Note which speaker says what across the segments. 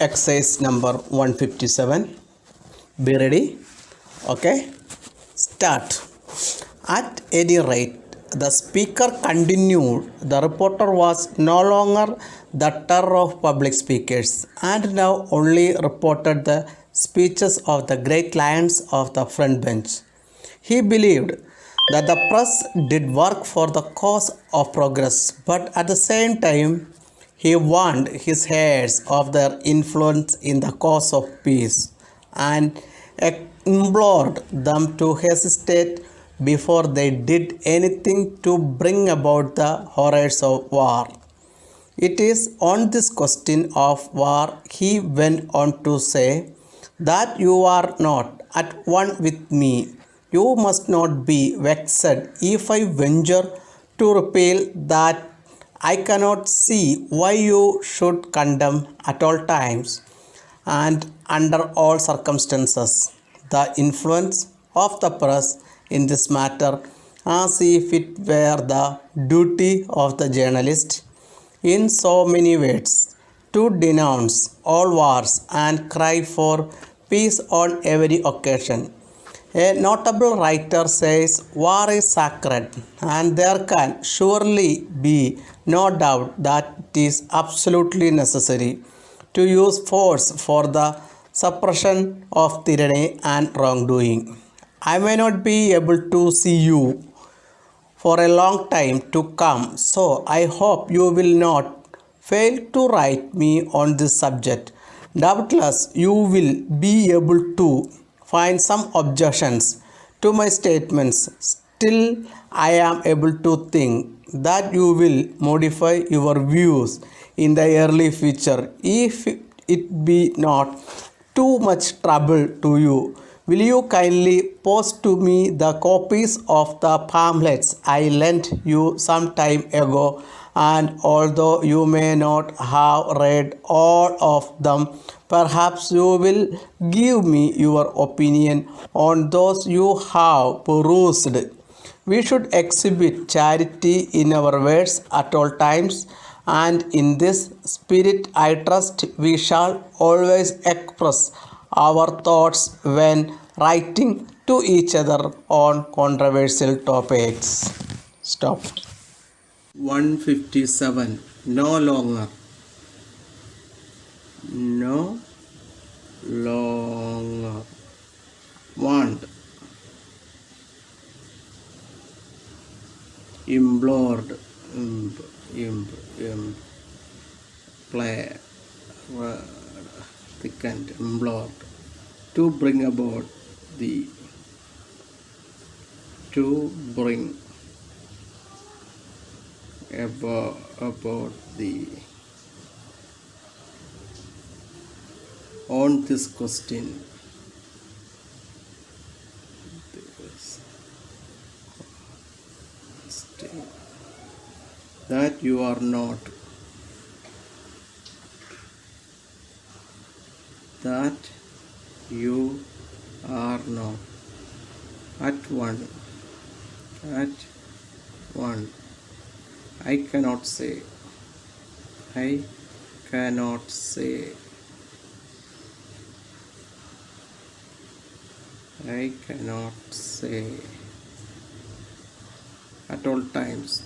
Speaker 1: Exercise number 157. Be ready. Okay. Start. At any rate, the speaker continued. The reporter was no longer the terror of public speakers and now only reported the speeches of the great lions of the front bench. He believed that the press did work for the cause of progress, but at the same time, he warned his heirs of their influence in the cause of peace and implored them to hesitate before they did anything to bring about the horrors of war. It is on this question of war, he went on to say, that you are not at one with me. You must not be vexed if I venture to repel that I cannot see why you should condemn at all times and under all circumstances the influence of the press in this matter as if it were the duty of the journalist in so many words to denounce all wars and cry for peace on every occasion. A notable writer says war is sacred, and there can surely be no doubt that it is absolutely necessary to use force for the suppression of tyranny and wrongdoing. I may not be able to see you for a long time to come, so I hope you will not fail to write me on this subject. Doubtless, you will be able to find some objections to my statements. Still, I am able to think that you will modify your views in the early future if it be not too much trouble to you. Will you kindly post to me the copies of the pamphlets I lent you some time ago? And although you may not have read all of them, perhaps you will give me your opinion on those you have perused. We should exhibit charity in our words at all times, and in this spirit I trust we shall always express our thoughts when writing to each other on controversial topics. Stop. 157. No longer. No longer. Want. Implored. Play. Thickened. Implored. To bring about the. To bring about the. On this question. That you are not. That you are not. At one. At one. I cannot say. I cannot say. I cannot say. At all times.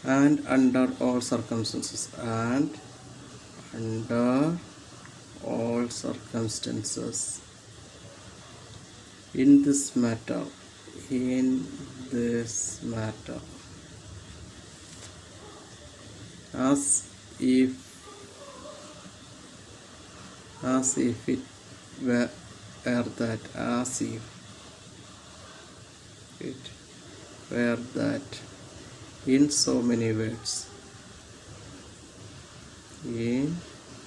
Speaker 1: And under all circumstances. And under all circumstances. In this matter. In this matter. As if it were that, as if it were that, in so many words, in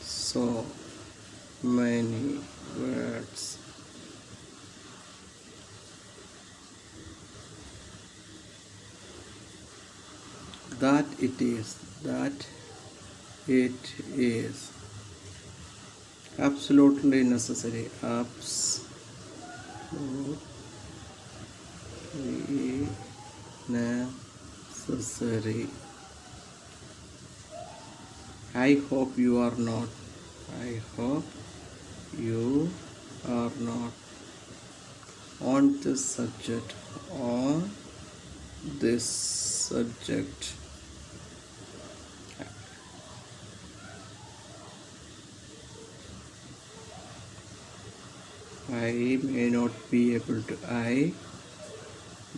Speaker 1: so many words. That it is absolutely necessary, absolutely necessary. I hope you are not. I hope you are not. On this subject. On this subject. I may not be able to. I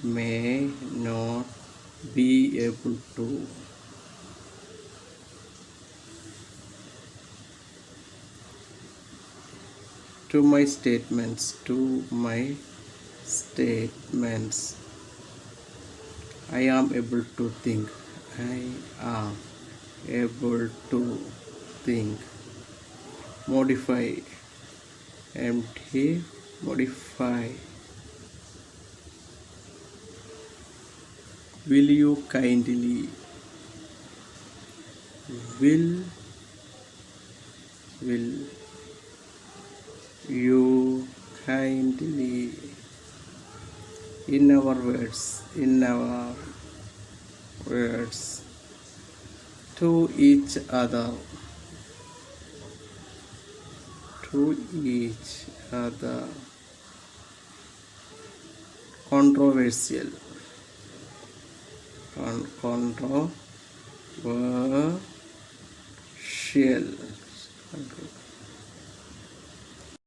Speaker 1: may not be able to. To my statements. To my statements. I am able to think. I am able to think. Modify. Empty. Modify. Will you kindly? Will you kindly? In our words. To each other. To each other. Controversial. Controversial.